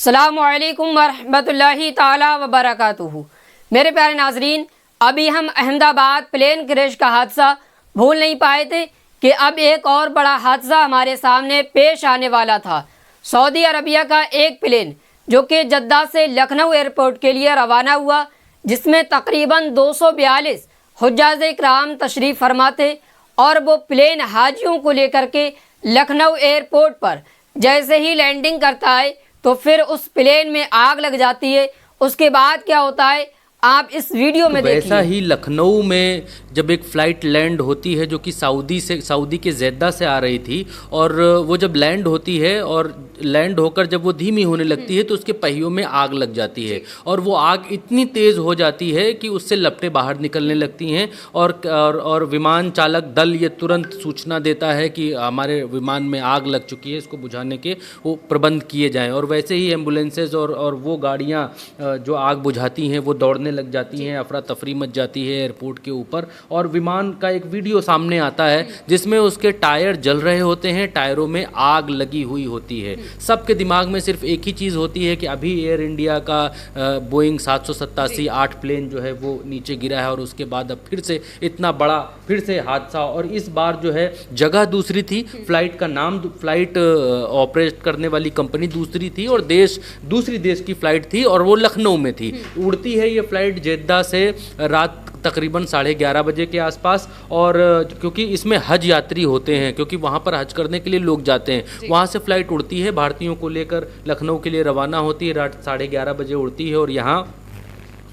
अस्सलामुअलैकुम वरहमतुल्लाहि ताला वबरकातुहू। मेरे प्यारे नाजरीन, अभी हम अहमदाबाद प्लेन क्रैश का हादसा भूल नहीं पाए थे कि अब एक और बड़ा हादसा हमारे सामने पेश आने वाला था। सऊदी अरबिया का एक प्लेन जो कि जद्दा से लखनऊ एयरपोर्ट के लिए रवाना हुआ, जिसमें तकरीबन 242 हुज्जाज इकराम तशरीफ़ फरमा थे, और वो प्लेन हाजियों को लेकर के लखनऊ एयरपोर्ट पर जैसे ही लैंडिंग करता है तो फिर उस प्लेन में आग लग जाती है। उसके बाद क्या होता है आप इस वीडियो में देखिए। वैसा ही लखनऊ में जब एक फ़्लाइट लैंड होती है जो कि सऊदी के जेद्दा से आ रही थी, और वो जब लैंड होती है और लैंड होकर जब वो धीमी होने लगती है तो उसके पहियों में आग लग जाती है, और वो आग इतनी तेज़ हो जाती है कि उससे लपटें बाहर निकलने लगती हैं, और विमान चालक दल ये तुरंत सूचना देता है कि हमारे विमान में आग लग चुकी है, इसको बुझाने के वो प्रबंध किए जाएँ। और वैसे ही एम्बुलेंसेज और वो गाड़ियाँ जो आग बुझाती हैं वो दौड़ने लग जाती हैं, अफरा तफरी मच जाती है एयरपोर्ट के ऊपर। और विमान का एक वीडियो सामने आता है जिसमें उसके टायर जल रहे होते हैं, टायरों में आग लगी हुई होती है। सबके दिमाग में सिर्फ एक ही चीज़ होती है कि अभी एयर इंडिया का बोइंग 787 8 प्लेन जो है वो नीचे गिरा है, और उसके बाद अब फिर से इतना बड़ा फिर से हादसा। और इस बार जो है जगह दूसरी थी, फ्लाइट का नाम, फ्लाइट ऑपरेट करने वाली कंपनी दूसरी थी, और देश दूसरी देश की फ़्लाइट थी, और वो लखनऊ में थी। उड़ती है ये फ्लाइट जेद्दा से रात तकरीबन 11:30 बजे के आसपास। और क्योंकि इसमें हज यात्री होते हैं, क्योंकि वहाँ पर हज करने के लिए लोग जाते हैं, वहाँ से फ़्लाइट उड़ती है, भारतीयों को लेकर लखनऊ के लिए रवाना होती है, रात 11:30 बजे उड़ती है, और यहाँ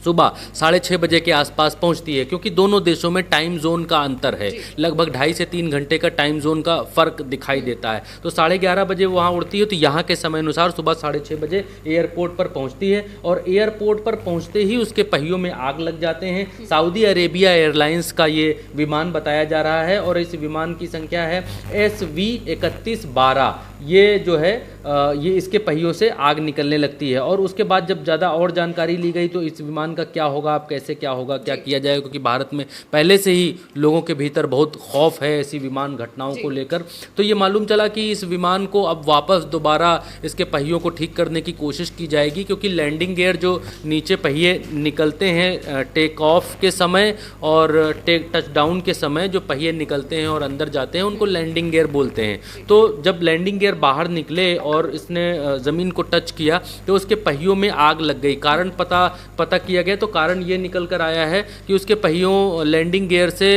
सुबह 6:30 बजे के आसपास पहुंचती है। क्योंकि दोनों देशों में टाइम जोन का अंतर है, लगभग 2.5 से 3 घंटे का टाइम जोन का फ़र्क दिखाई देता है। तो 11:30 बजे वहाँ उड़ती है, तो यहाँ के समय अनुसार सुबह 6:30 बजे एयरपोर्ट पर पहुँचती है, और एयरपोर्ट पर पहुँचते ही उसके पहियों में आग लग जाते हैं। सऊदी अरेबिया एयरलाइंस का ये विमान बताया जा रहा है, और इस विमान की संख्या है SV 3112। ये जो है ये इसके पहियों से आग निकलने लगती है। और उसके बाद जब ज़्यादा और जानकारी ली गई तो इस विमान का क्या होगा, अब कैसे क्या होगा, क्या किया जाएगा, क्योंकि भारत में पहले से ही लोगों के भीतर बहुत खौफ है ऐसी विमान घटनाओं को लेकर। तो ये मालूम चला कि इस विमान को अब वापस दोबारा इसके पहियों को ठीक करने की कोशिश की जाएगी, क्योंकि लैंडिंग गियर जो नीचे पहिए निकलते हैं टेक ऑफ के समय और टच डाउन के समय, जो पहिए निकलते हैं और अंदर जाते हैं उनको लैंडिंग गियर बोलते हैं। तो जब लैंडिंग गियर बाहर निकले और इसने ज़मीन को टच किया तो उसके पहियों में आग लग गई। कारण पता किया गया तो कारण ये निकल कर आया है कि उसके पहियों लैंडिंग गियर से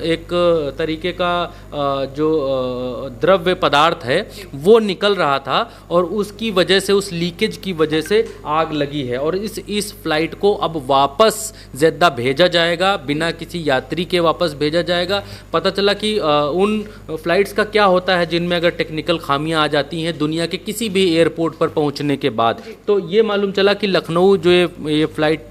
एक तरीके का जो द्रव्य पदार्थ है वो निकल रहा था, और उसकी वजह से, उस लीकेज की वजह से आग लगी है। और इस फ्लाइट को अब वापस जेद्दा भेजा जाएगा, बिना किसी यात्री के वापस भेजा जाएगा। पता चला कि उन फ्लाइट्स का क्या होता है जिनमें अगर टेक्निकल खामियां आ जाती हैं दुनिया के किसी भी एयरपोर्ट पर पहुंचने के बाद। तो ये मालूम चला कि लखनऊ जो ये फ़्लाइट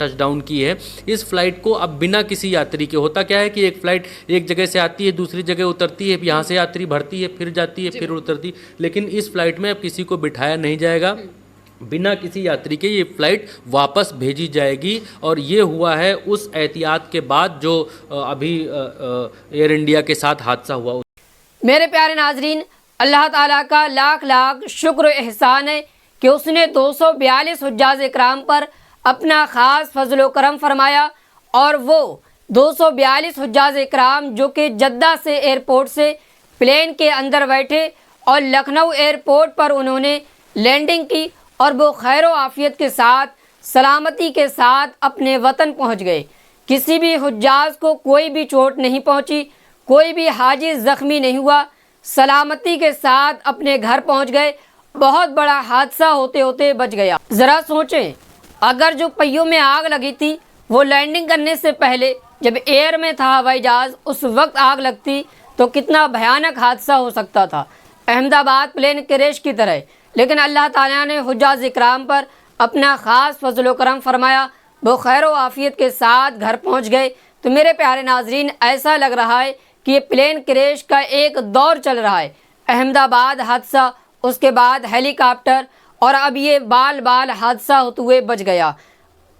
टच डाउन की है, इस फ्लाइट को अब बिना किसी यात्री के, होता क्या है कि एक फ़्लाइट एक जगह से आती है, दूसरी जगह उतरती है, यहाँ से यात्री भरती है, फिर जाती है, फिर उतरती, लेकिन इस फ्लाइट में अब किसी को बिठाया नहीं जाएगा, बिना किसी यात्री के ये फ़्लाइट वापस भेजी जाएगी। और ये हुआ है उस एहतियात के बाद जो अभी एयर इंडिया के साथ हादसा हुआ। मेरे प्यारे नाजरीन, अल्लाह ताला का लाख लाख शुक्र एहसान है कि उसने 242 हुज्जाज इकराम पर अपना ख़ास फजलो करम फरमाया, और वो 242 हुज्जाज इकराम जो कि जद्दा से एयरपोर्ट से प्लेन के अंदर बैठे और लखनऊ एयरपोर्ट पर उन्होंने लैंडिंग की, और वो खैर आफियत के साथ, सलामती के साथ अपने वतन पहुंच गए। किसी भी हुज्जाज को कोई भी चोट नहीं पहुंची, कोई भी हाजी ज़ख्मी नहीं हुआ, सलामती के साथ अपने घर पहुंच गए। बहुत बड़ा हादसा होते होते बच गया। ज़रा सोचें, अगर जो पहियों में आग लगी थी वो लैंडिंग करने से पहले जब एयर में था हवाई जहाज़, उस वक्त आग लगती तो कितना भयानक हादसा हो सकता था, अहमदाबाद प्लेन क्रैश की तरह। लेकिन अल्लाह ताला ने हुज्जाज इकराम पर अपना ख़ास फजलो करम फरमाया, वो खैर आफियत के साथ घर पहुँच गए। तो मेरे प्यारे नाजरीन, ऐसा लग रहा है कि ये प्लेन क्रैश का एक दौर चल रहा है। अहमदाबाद हादसा, उसके बाद हेलीकॉप्टर, और अब ये बाल हादसा होते हुए बच गया।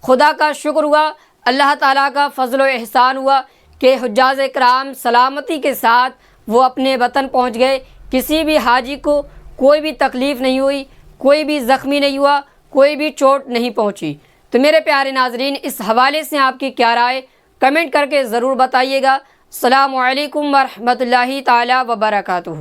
खुदा का शुक्र हुआ, अल्लाह ताला का फजलो एहसान हुआ कि हुज्जाज इकराम सलामती के साथ वो अपने वतन पहुंच गए। किसी भी हाजी को कोई भी तकलीफ़ नहीं हुई, कोई भी ज़ख्मी नहीं हुआ, कोई भी चोट नहीं पहुंची। तो मेरे प्यारे नाजरीन, इस हवाले से आपकी क्या राय, कमेंट करके ज़रूर बताइएगा। अस्सलामु अलैकुम वरहमतुल्लाहि ताला वबरकातुहू।